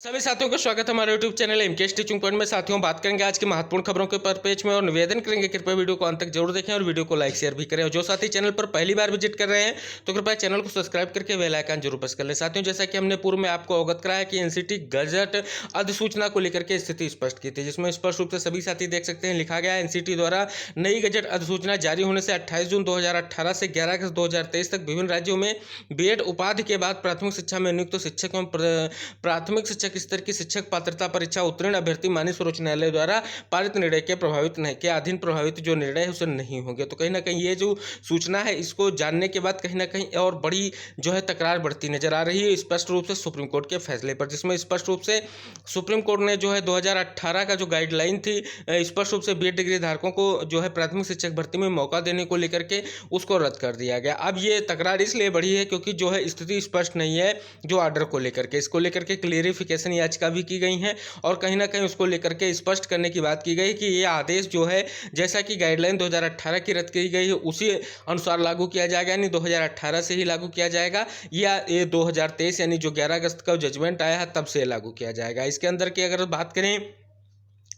सभी साथियों का स्वागत है हमारे YouTube channel MK teaching point में। साथियों, बात करेंगे आज की महत्वपूर्ण खबरों के पर पेज में और निवेदन करेंगे कृपया वीडियो को अंत तक जरूर देखें और वीडियो को लाइक शेयर भी करें। और जो साथी चैनल पर पहली बार विजिट कर रहे हैं तो कृपया चैनल को सब्सक्राइब करके बेल आइकन जरूर प्रेस कर लें। साथियों, जैसा कि हमने पूर्व में आपको अवगत कराया कि एनसीटी गजट अधिसूचना को लेकर के स्थिति स्पष्ट की थी, जिसमें स्पष्ट रूप से सभी साथी देख सकते हैं लिखा गया है एनसीटी द्वारा नई गजट अधिसूचना जारी होने से 28 जून 2018 से 11 अगस्त 2023 तक विभिन्न राज्यों में बीएड उपाधि के बाद प्राथमिक शिक्षा में नियुक्त शिक्षक एवं प्राथमिक शिक्षक स्तर की शिक्षक पात्रता परीक्षा उत्तीर्ण अभ्यर्थी माननीय सर्वोच्च न्यायालय द्वारा पारित निर्णय के प्रभावित नहीं के अधीन प्रभावित जो निर्णय है उसे नहीं होंगे। तो कहीं ना कहीं ये जो सूचना है इसको जानने के बाद कहीं ना कहीं और बड़ी जो है तकरार बढ़ती नजर आ रही है, स्पष्ट रूप से सुप्रीम कोर्ट के फैसले पर, जिसमें स्पष्ट रूप से सुप्रीम कोर्ट ने जो है 2018 का जो गाइडलाइन थी स्पष्ट रूप से बीएड डिग्री धारकों को जो है प्राथमिक शिक्षक भर्ती में मौका देने को लेकर के उसको रद्द कर दिया गया। अब ये तकरार इसलिए बढ़ी है क्योंकि जो है स्थिति स्पष्ट नहीं है जो ऑर्डर को लेकर के, इसको लेकर के क्लियरिफिकेशन याचिका भी की गई है और कहीं ना कहीं उसको लेकर के स्पष्ट करने की बात की गई कि ये आदेश जो है जैसा कि गाइडलाइन 2018 की रद्द की गई है उसी अनुसार लागू किया जाएगा, यानी 2018 से ही लागू किया जाएगा, या ये 2023 यानी जो 11 अगस्त का जजमेंट आया है तब से लागू किया जाएगा। इसके अंदर की अगर बात करें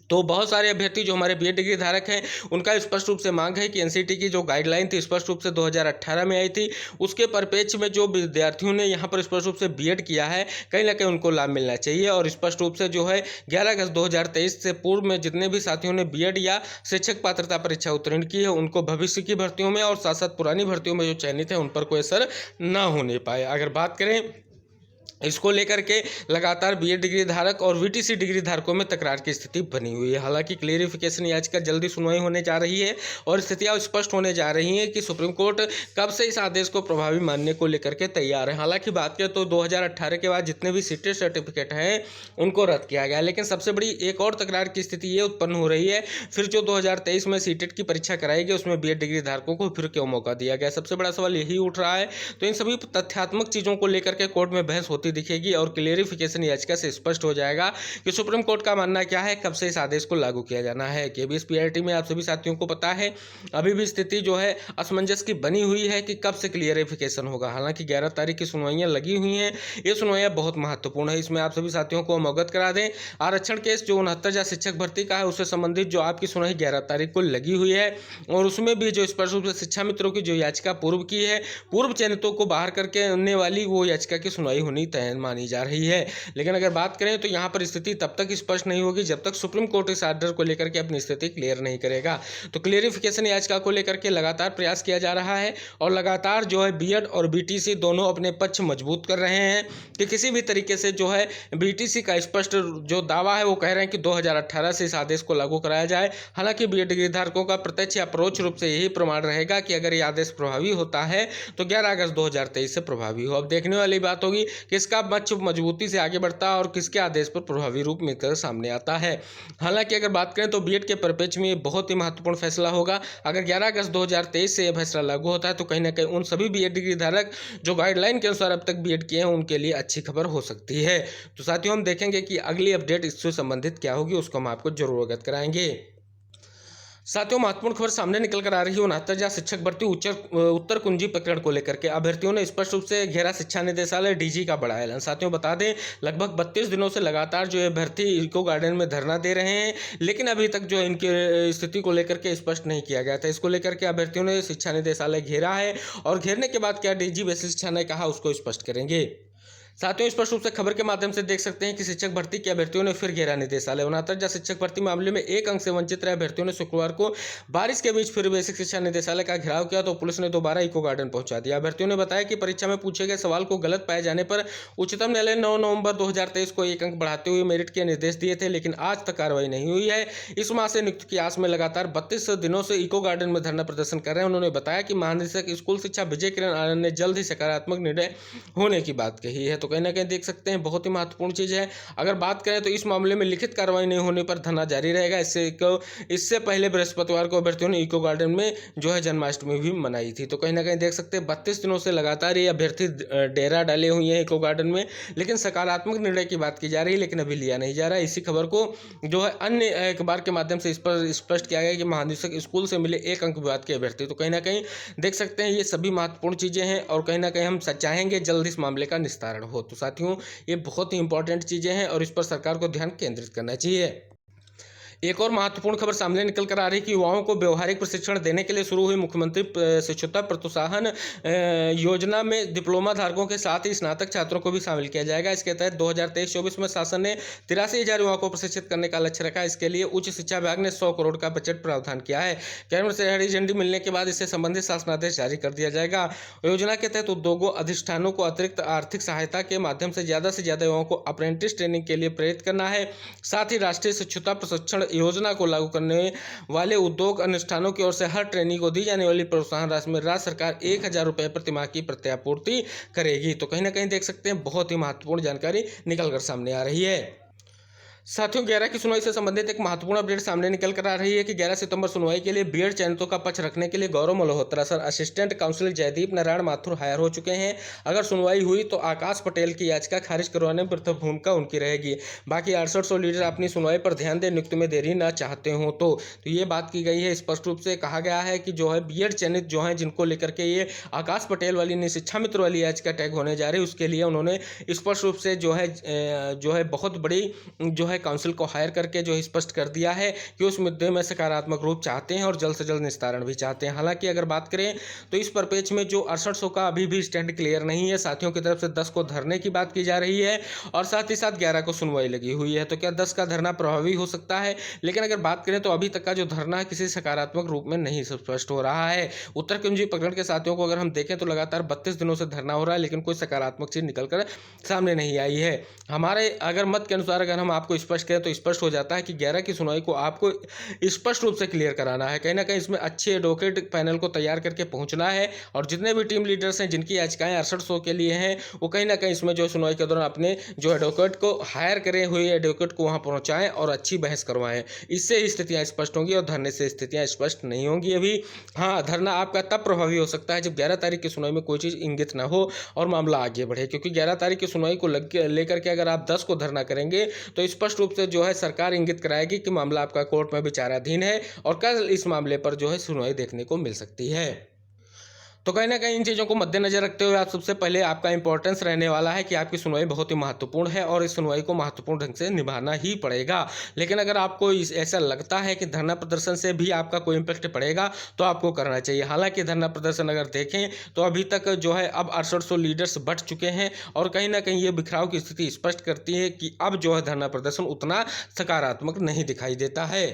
तो बहुत सारे अभ्यर्थी जो हमारे बीएड डिग्री धारक हैं उनका स्पष्ट रूप से मांग है कि एनसीटी की जो गाइडलाइन थी स्पष्ट रूप से 2018 में आई थी, उसके परिप्रेक्ष्य में जो विद्यार्थियों ने यहाँ पर स्पष्ट रूप से बीएड किया है कहीं ना कहीं उनको लाभ मिलना चाहिए। और स्पष्ट रूप से जो है 11 अगस्त 2023 से पूर्व में जितने भी साथियों ने बीएड या शिक्षक पात्रता परीक्षा उत्तीर्ण की है उनको भविष्य की भर्तियों में और साथ साथ पुरानी भर्तियों में जो चयनित है उन पर कोई असर न होने पाए। अगर बात करें इसको लेकर के लगातार बीएड डिग्री धारक और वीटीसी डिग्री धारकों में तकरार की स्थिति बनी हुई है। हालांकि क्लियरिफिकेशन याचिका जल्दी सुनवाई होने जा रही है और स्थितियां स्पष्ट होने जा रही हैं कि सुप्रीम कोर्ट कब से इस आदेश को प्रभावी मानने को लेकर के तैयार है। हालांकि बात करें तो 2018 के बाद जितने भी सीटेड सर्टिफिकेट हैं उनको रद्द किया गया, लेकिन सबसे बड़ी एक और तकरार की स्थिति ये उत्पन्न हो रही है फिर जो 2023 में सीटेड की परीक्षा कराई गई उसमें बीएड डिग्री धारकों को फिर क्यों मौका दिया गया। सबसे बड़ा सवाल यही उठ रहा है। तो इन सभी तथ्यात्मक चीज़ों को लेकर के कोर्ट में बहस होती दिखेगी और क्लियरिफिकेशन याचिका से स्पष्ट हो जाएगा कि सुप्रीम कोर्ट का मानना क्या है, कब से इस आदेश को लागू किया जाना है। केबीएस पीआरटी में आप सभी साथियों को पता है अभी भी स्थिति जो है असमंजस की बनी हुई है कि कब से क्लियरिफिकेशन होगा। हालांकि 11 तारीख की सुनवाइयां लगी हुई हैं, ये सुनवाइयां बहुत महत्वपूर्ण है। इसमें आप सभी साथियों को हम अवगत करा दें आरक्षण केस जो 69 शिक्षक भर्ती का है उससे संबंधित जो आपकी सुनवाई 11 तारीख को लगी हुई है और उसमें भी जो स्पष्ट रूप से शिक्षा मित्रों की जो याचिका पूर्व की है, पूर्व चयनितों को बाहर करके आने वाली वो याचिका की सुनवाई होनी तय मानी जा रही है। लेकिन अगर बात करें तो यहाँ पर स्थिति तब तक स्पष्ट नहीं होगी जब तक सुप्रीम कोर्ट इस आर्डर को लेकर के अपनी स्थिति क्लियर नहीं करेगा। तो क्लियरिफिकेशन याचिका को लेकर के लगातार प्रयास किया जा रहा है और लगातार जो है बीएड और बीटीसी दोनों अपने पक्ष मजबूत कर रहे हैं कि किसी भी तरीके से जो है बीटीसी का स्पष्ट जो दावा है वो कह रहे हैं कि 2018 से इस आदेश को लागू कराया जाए। हालांकि बीएड डिग्री धारकों का प्रत्यक्ष या परोक्ष रूप से यही प्रमाण रहेगा कि अगर ये आदेश प्रभावी होता है तो 11 अगस्त 2023 से प्रभावी हो। अब देखने वाली बात होगी कि इसका पक्ष मजबूती से आगे बढ़ता है और किसके आदेश पर प्रभावी रूप में सामने आता है। हालांकि अगर बात करें तो बीएड के परिप्रेक्ष्य में ये बहुत ही महत्वपूर्ण फैसला होगा। अगर 11 अगस्त 2023 से यह फैसला लागू होता है तो कहीं ना कहीं उन सभी बीएड डिग्री धारक जो गाइडलाइन के अनुसार अब तक बीएड किए हैं उनके लिए अच्छी खबर हो सकती है। तो साथियों, हम देखेंगे कि अगली अपडेट इससे संबंधित क्या होगी, उसको हम आपको जरूर अवगत कराएंगे। साथियों, महत्वपूर्ण खबर सामने निकल कर आ रही है 69 शिक्षक भर्ती उत्तर कुंजी प्रकरण को लेकर के अभ्यर्थियों ने स्पष्ट रूप से घेरा शिक्षा निदेशालय डीजी का बड़ा ऐलान। साथियों, बता दें लगभग 32 दिनों से लगातार जो है अभ्यर्थी इको गार्डन में धरना दे रहे हैं, लेकिन अभी तक जो इनकी स्थिति को लेकर के स्पष्ट नहीं किया गया था। इसको लेकर के अभ्यर्थियों ने शिक्षा निदेशालय घेरा है और घेरने के बाद क्या डीजी वैसे शिक्षा ने कहा उसको स्पष्ट करेंगे। साथियों, स्पष्ट रूप से खबर के माध्यम से देख सकते हैं कि शिक्षक भर्ती के अभ्यर्थियों ने फिर घेरा निदेशालय। 69 शिक्षक भर्ती मामले में 1 अंक से वंचित रहे अभ्यर्थियों ने शुक्रवार को बारिश के बीच फिर बेसिक शिक्षा निदेशालय का घेराव किया तो पुलिस ने दोबारा इको गार्डन पहुंचा दिया। अभ्यर्थियों ने बताया कि परीक्षा में पूछे गए सवाल को गलत पाए जाने पर उच्चतम न्यायालय ने 9 नवंबर 2023 को 1 अंक बढ़ाते हुए मेरिट के निर्देश दिए थे, लेकिन आज तक कार्रवाई नहीं हुई है। इस माह से नियुक्त की आस में लगातार 32 दिनों से इको गार्डन में धरना प्रदर्शन कर रहे हैं। उन्होंने बताया कि महानिदेशक स्कूल शिक्षा विजय किरण आनंद ने जल्द ही सकारात्मक निर्णय होने की बात कही है। तो कहीं ना कहीं देख सकते हैं बहुत ही महत्वपूर्ण चीज है। अगर बात करें तो इस मामले में लिखित कार्रवाई नहीं होने पर धरना जारी रहेगा। इससे पहले बृहस्पतिवार को अभ्यर्थियों ने इको गार्डन में जो है जन्माष्टमी भी मनाई थी। तो कहीं ना कहीं देख सकते हैं 32 दिनों से लगातार ये अभ्यर्थी डेरा डाले हुए हैं इको गार्डन में, लेकिन सकारात्मक निर्णय की बात की जा रही है लेकिन अभी लिया नहीं जा रहा है। इसी खबर को जो है अन्य अखबार के माध्यम से इस पर स्पष्ट किया गया कि महानिदेशक स्कूल से मिले 1 अंक विवाद के अभ्यर्थी। तो कहीं ना कहीं देख सकते हैं ये सभी महत्वपूर्ण चीजें हैं और कहीं ना कहीं हम चाहेंगे जल्द इस मामले का निस्तारण हो। हो। तो साथियों, ये बहुत ही इंपॉर्टेंट चीज़ें हैं और इस पर सरकार को ध्यान केंद्रित करना चाहिए। एक और महत्वपूर्ण खबर सामने निकल कर आ रही है कि युवाओं को व्यवहारिक प्रशिक्षण देने के लिए शुरू हुई मुख्यमंत्री शिक्षुता प्रोत्साहन योजना में डिप्लोमा धारकों के साथ ही स्नातक छात्रों को भी शामिल किया जाएगा। इसके तहत 2023-24 में शासन ने 83,000 युवाओं को प्रशिक्षित करने का लक्ष्य रखा है। इसके लिए उच्च शिक्षा विभाग ने 100 करोड़ का बजट प्रावधान किया है। कैबिनेट से हरी झंडी मिलने के बाद इससे संबंधित शासनादेश जारी कर दिया जाएगा। योजना के तहत उद्योगों अधिष्ठानों को अतिरिक्त आर्थिक सहायता के माध्यम से ज़्यादा युवाओं को अप्रेंटिस ट्रेनिंग के लिए प्रेरित करना है। साथ ही राष्ट्रीय शिक्षुता प्रशिक्षण योजना को लागू करने वाले उद्योग अनुष्ठानों की ओर से हर ट्रेनी को दी जाने वाली प्रोत्साहन राशि में राज्य सरकार 1,000 रुपये प्रति माह की प्रत्यापूर्ति करेगी। तो कहीं ना कहीं देख सकते हैं बहुत ही महत्वपूर्ण जानकारी निकलकर सामने आ रही है। साथियों, 11 की सुनवाई से संबंधित एक महत्वपूर्ण अपडेट सामने निकल कर आ रही है कि 11 सितंबर सुनवाई के लिए बीएड चयनितों का पक्ष रखने के लिए Gaurav Malhotra sir assistant counsellor Jaideep Narayan Mathur hired हो चुके हैं। अगर सुनवाई हुई तो आकाश पटेल की याचिका खारिज करवाने में प्रथम भूमिका उनकी रहेगी। बाकी 6800 लीडर अपनी सुनवाई पर ध्यान दें, नियुक्ति में देरी न चाहते हों तो ये बात की गई है। स्पष्ट रूप से कहा गया है कि जो है बीएड चयनित जो है जिनको लेकर के ये आकाश पटेल वाली शिक्षा मित्र वाली याचिका टैग होने जा रही है, उसके लिए उन्होंने स्पष्ट रूप से जो है बहुत बड़ी जो है काउंसिल को हायर करके जो स्पष्ट कर दिया है कि उस मुद्दे में सकारात्मक रूप चाहते हैं और जल्द से जल्द निस्तारण भी चाहते हैं। हालांकि अगर बात करें तो इस परिपेक्ष में जो 6800 का अभी भी स्टैंड क्लियर नहीं है। साथियों की तरफ से 10 को धरने की बात की जा रही है और साथ ही साथ 11 को सुनवाई लगी हुई है। तो क्या 10 का धरना प्रभावी हो सकता है? लेकिन अगर बात करें तो अभी तक का जो धरना है किसी सकारात्मक रूप में नहीं स्पष्ट हो रहा है। उत्तर कुंजी प्रकरण के साथियों को अगर हम देखें तो लगातार 32 दिनों से धरना हो रहा है, लेकिन कोई सकारात्मक चीज निकलकर सामने नहीं आई है। हमारे अगर मत के अनुसार अगर हम आपको स्पष्ट करें तो स्पष्ट हो जाता है कि 11 की सुनवाई को आपको स्पष्ट रूप से क्लियर कराना है। कहीं ना कहीं इसमें अच्छे एडवोकेट पैनल को तैयार करके पहुंचना है और जितने भी टीम लीडर्स हैं जिनकी याचिकाएं 6800 के लिए हैं, वो कहीं ना कहीं इसमें जो सुनवाई के दौरान अपने जो एडवोकेट को हायर करे हुए एडवोकेट को वहां पहुंचाएं और अच्छी बहस करवाएं। इससे स्थितियां स्पष्ट होंगी और धरने से स्थितियां स्पष्ट नहीं होंगी। अभी हाँ, धरना आपका तब प्रभावी हो सकता है जब 11 तारीख की सुनवाई में कोई चीज़ इंगित ना हो और मामला आगे बढ़े, क्योंकि 11 तारीख की सुनवाई को लेकर के अगर आप 10 को धरना करेंगे तो स्पष्ट रूप से जो है सरकार इंगित कराएगी कि मामला आपका कोर्ट में विचाराधीन है और कल इस मामले पर जो है सुनवाई देखने को मिल सकती है। तो कहीं ना कहीं इन चीज़ों को मद्देनजर रखते हुए आप सबसे पहले आपका इंपॉर्टेंस रहने वाला है कि आपकी सुनवाई बहुत ही महत्वपूर्ण है और इस सुनवाई को महत्वपूर्ण ढंग से निभाना ही पड़ेगा। लेकिन अगर आपको ऐसा लगता है कि धरना प्रदर्शन से भी आपका कोई इम्पैक्ट पड़ेगा तो आपको करना चाहिए। हालांकि धरना प्रदर्शन अगर देखें तो अभी तक जो है अब 6800 लीडर्स बढ़ चुके हैं और कहीं ना कहीं ये बिखराव की स्थिति स्पष्ट करती है कि अब जो है धरना प्रदर्शन उतना सकारात्मक नहीं दिखाई देता है,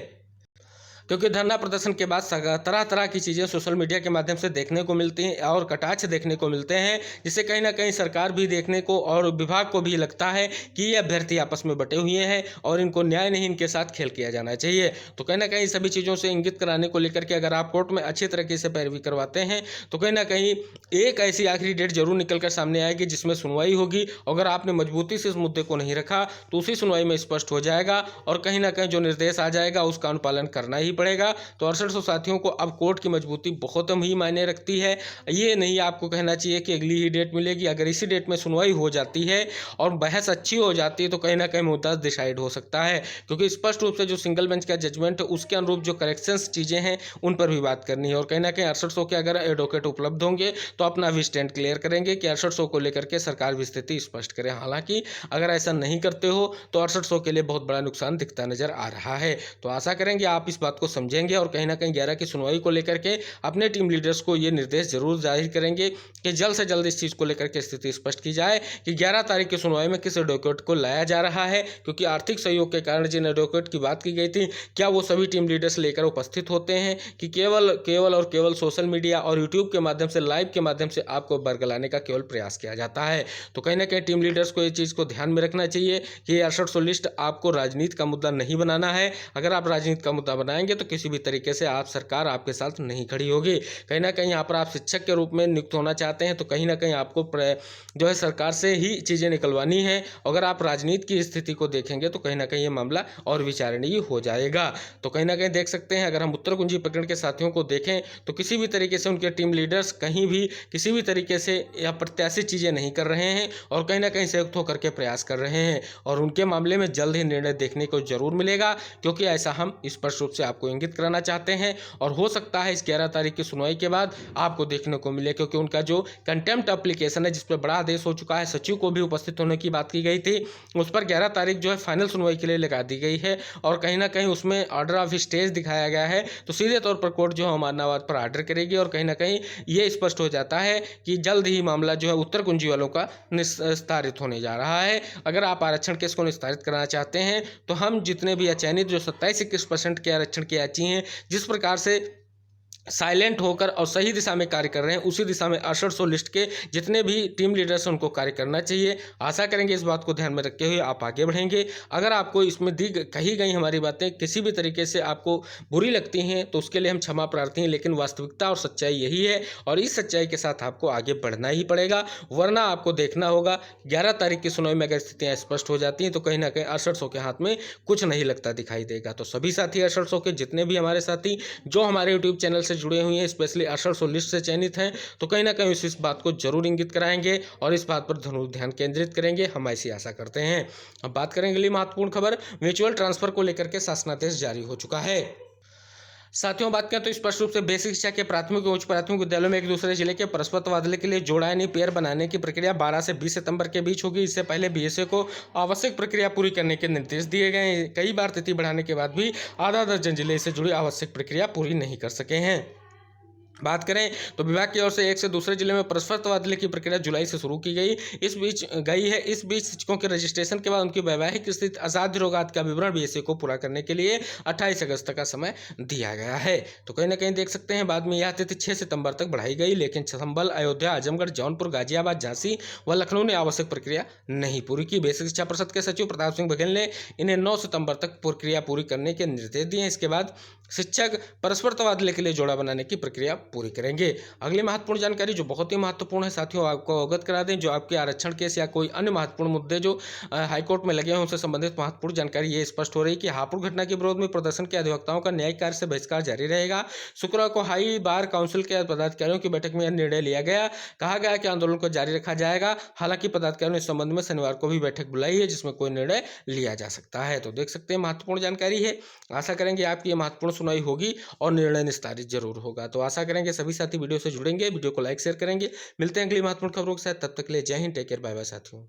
क्योंकि धरना प्रदर्शन के बाद तरह तरह की चीज़ें सोशल मीडिया के माध्यम से देखने को मिलती हैं और कटाक्ष देखने को मिलते हैं, जिससे कहीं ना कहीं सरकार भी देखने को और विभाग को भी लगता है कि ये अभ्यर्थी आपस में बटे हुए हैं और इनको न्याय नहीं, इनके साथ खेल किया जाना चाहिए। तो कहीं ना कहीं सभी चीज़ों से इंगित कराने को लेकर के अगर आप कोर्ट में अच्छी तरीके से पैरवी करवाते हैं तो कहीं ना कहीं एक ऐसी आखिरी डेट जरूर निकल कर सामने आएगी जिसमें सुनवाई होगी। अगर आपने मजबूती से इस मुद्दे को नहीं रखा तो उसी सुनवाई में स्पष्ट हो जाएगा और कहीं ना कहीं जो निर्देश आ जाएगा उसका अनुपालन करना ही पड़ेगा। तो 6800 साथियों को अब कोर्ट की मजबूती बहुत ही मायने रखती है। ये नहीं आपको कहना चाहिए कि अगली ही डेट मिलेगी। अगर इसी डेट में सुनवाई हो जाती है और बहस अच्छी हो जाती है तो कहीं ना कहीं मुद्दा डिसाइड हो सकता है, क्योंकि स्पष्ट रूप से जो सिंगल बेंच का जजमेंट है उसके अनुरूप जो करेक्शंस चीज़ें हैं उन पर भी बात करनी है। और कहीं ना कहीं 6800 के अगर एडवोकेट उपलब्ध होंगे तो अपना भी स्टैंड क्लियर करेंगे कि 6800 को लेकर के सरकार भी स्थिति स्पष्ट करे। हालांकि अगर ऐसा नहीं करते हो तो 6800 के लिए बहुत बड़ा नुकसान दिखता नजर आ रहा है। तो आशा करेंगे आप इस बात को समझेंगे और कहीं ना कहीं 11 की सुनवाई को लेकर के अपने टीम लीडर्स को ये निर्देश जरूर जारी करेंगे कि जल्द से जल्द इस चीज़ को लेकर के स्थिति स्पष्ट की जाए कि 11 तारीख की सुनवाई में किस एडवोकेट को लाया जा रहा है, क्योंकि आर्थिक सहयोग के कारण जिन एडवोकेट की बात की गई थी क्या वो सभी टीम लीडर्स लेकर उपस्थित होते हैं कि केवल सोशल मीडिया और यूट्यूब के माध्यम से लाइव के माध्यम से आपको बरगलाने का केवल प्रयास किया जाता है। तो कहीं ना कहीं टीम लीडर्स को ये चीज़ को ध्यान में रखना चाहिए कि 6800 लिस्ट आपको राजनीति का मुद्दा नहीं बनाना है। अगर आप राजनीति का मुद्दा बनाएंगे तो किसी भी तरीके से आप सरकार आपके साथ नहीं खड़ी होगी। कहीं ना कहीं यहाँ पर आप शिक्षक के रूप में नियुक्त होना चाहते हैं तो कहीं ना कहीं आपको जो है सरकार से ही चीज़ें निकलवानी है। अगर आप राजनीति की स्थिति को देखेंगे तो कहीं ना कहीं ये मामला और विचारणीय हो जाएगा। तो कहीं ना कहीं देख सकते हैं अगर हम उत्तर कुंजी प्रकरण के साथियों को देखें तो किसी भी तरीके से उनके टीम लीडर्स कहीं भी किसी भी तरीके से या प्रत्याशित चीज़ें नहीं कर रहे हैं और कहीं ना कहीं संयुक्त होकर के प्रयास कर रहे हैं और उनके मामले में जल्द ही निर्णय देखने को जरूर मिलेगा, क्योंकि ऐसा हम स्पष्ट रूप से आपको को इंगित कराना चाहते हैं और हो सकता है इस 11 तारीख की सुनवाई के बाद आपको देखने को मिले, क्योंकि उनका जो कंटेम्प्ट एप्लीकेशन है जिस पर बड़ा आदेश हो चुका है, सचिव को भी उपस्थित होने की बात की गई थी, उस पर 11 तारीख जो है फाइनल सुनवाई के लिए लगा दी गई है और कहीं ना कहीं उसमें ऑर्डर ऑफ स्टेज दिखाया गया है। तो सीधे तौर पर कोर्ट जो है अमानवाद पर ऑर्डर करेगी और कहीं ना कहीं ये स्पष्ट हो जाता है कि जल्द ही मामला जो है उत्तर कुंजी वालों का निस्तारित होने जा रहा है। अगर आप आरक्षण केस को निस्तारित कराना चाहते हैं तो हम जितने भी अचयनित जो 27-21% के आरक्षण के याची हैं, जिस प्रकार से साइलेंट होकर और सही दिशा में कार्य कर रहे हैं, उसी दिशा में 6800 लिस्ट के जितने भी टीम लीडर्स हैं उनको कार्य करना चाहिए। आशा करेंगे इस बात को ध्यान में रखते हुए आप आगे बढ़ेंगे। अगर आपको इसमें कही गई हमारी बातें किसी भी तरीके से आपको बुरी लगती हैं तो उसके लिए हम क्षमा प्रार्थी हैं, लेकिन वास्तविकता और सच्चाई यही है और इस सच्चाई के साथ आपको आगे बढ़ना ही पड़ेगा, वरना आपको देखना होगा 11 तारीख की सुनवाई में अगर स्थितियाँ स्पष्ट हो जाती हैं तो कहीं ना कहीं 6800 के हाथ में कुछ नहीं लगता दिखाई देगा। तो सभी साथी 6800 के जितने भी हमारे साथी जो हमारे यूट्यूब चैनल से जुड़े हुए हैं, स्पेशली 6800 लिस्ट से चयनित हैं, तो कहीं ना कहीं इस बात को जरूर इंगित कराएंगे और इस बात पर ध्यान केंद्रित करेंगे, हम ऐसी आशा करते हैं। अब बात करेंगे अगली महत्वपूर्ण खबर, म्यूचुअल ट्रांसफर को लेकर के शासनादेश जारी हो चुका है। साथियों बात करें तो स्पष्ट रूप से बेसिक शिक्षा के प्राथमिक और उच्च प्राथमिक विद्यालयों में एक दूसरे जिले के परस्पर तबादले के लिए जोड़ा यानी पेयर बनाने की प्रक्रिया 12 से 20 सितंबर के बीच होगी। इससे पहले बीएसए को आवश्यक प्रक्रिया पूरी करने के निर्देश दिए गए हैं। कई बार तिथि बढ़ाने के बाद भी आधा दर्जन जिले से जुड़ी आवश्यक प्रक्रिया पूरी नहीं कर सके हैं। बात करें तो विभाग की ओर से एक से दूसरे जिले में परस्पर तबादले की प्रक्रिया जुलाई से शुरू की गई इस बीच शिक्षकों के रजिस्ट्रेशन के बाद उनकी वैवाहिक स्थिति असाध्य रोगात का विवरण बीएसए को पूरा करने के लिए 28 अगस्त का समय दिया गया है। तो कहीं ना कहीं देख सकते हैं बाद में यह तिथि 6 सितंबर तक बढ़ाई गई, लेकिन संभल, अयोध्या, आजमगढ़, जौनपुर, गाजियाबाद, झांसी व लखनऊ ने आवश्यक प्रक्रिया नहीं पूरी की। बेसिक शिक्षा परिषद के सचिव प्रताप सिंह बघेल ने इन्हें 9 सितंबर तक प्रक्रिया पूरी करने के निर्देश दिए। इसके बाद शिक्षक परस्पर तबादले के लिए जोड़ा बनाने की प्रक्रिया पूरी करेंगे। अगली महत्वपूर्ण जानकारी जो बहुत ही महत्वपूर्ण है साथियों, आपको अवगत करा दें, जो आपके आरक्षण केस या कोई अन्य महत्वपूर्ण मुद्दे जो हाईकोर्ट में लगे हैं उनसे संबंधित महत्वपूर्ण जानकारी ये स्पष्ट हो रही है कि हापुड़ घटना के विरोध में प्रदर्शन के अधिवक्ताओं का न्यायिक कार्य से बहिष्कार जारी रहेगा। शुक्रवार को हाई बार काउंसिल के पदाधिकारियों की बैठक में यह निर्णय लिया गया। कहा गया कि आंदोलन को जारी रखा जाएगा। हालांकि पदाधिकारियों ने इस संबंध में शनिवार को भी बैठक बुलाई है जिसमें कोई निर्णय लिया जा सकता है। तो देख सकते हैं महत्वपूर्ण जानकारी है। आशा करेंगे आपकी ये महत्वपूर्ण सुनवाई होगी और निर्णय निस्तारित जरूर होगा। तो आशा करेंगे सभी साथी वीडियो से जुड़ेंगे, वीडियो को लाइक शेयर करेंगे। मिलते हैं अगली महत्वपूर्ण खबरों के साथ, तब तक के लिए जय हिंद, टेक केयर, बाय बाय साथियों।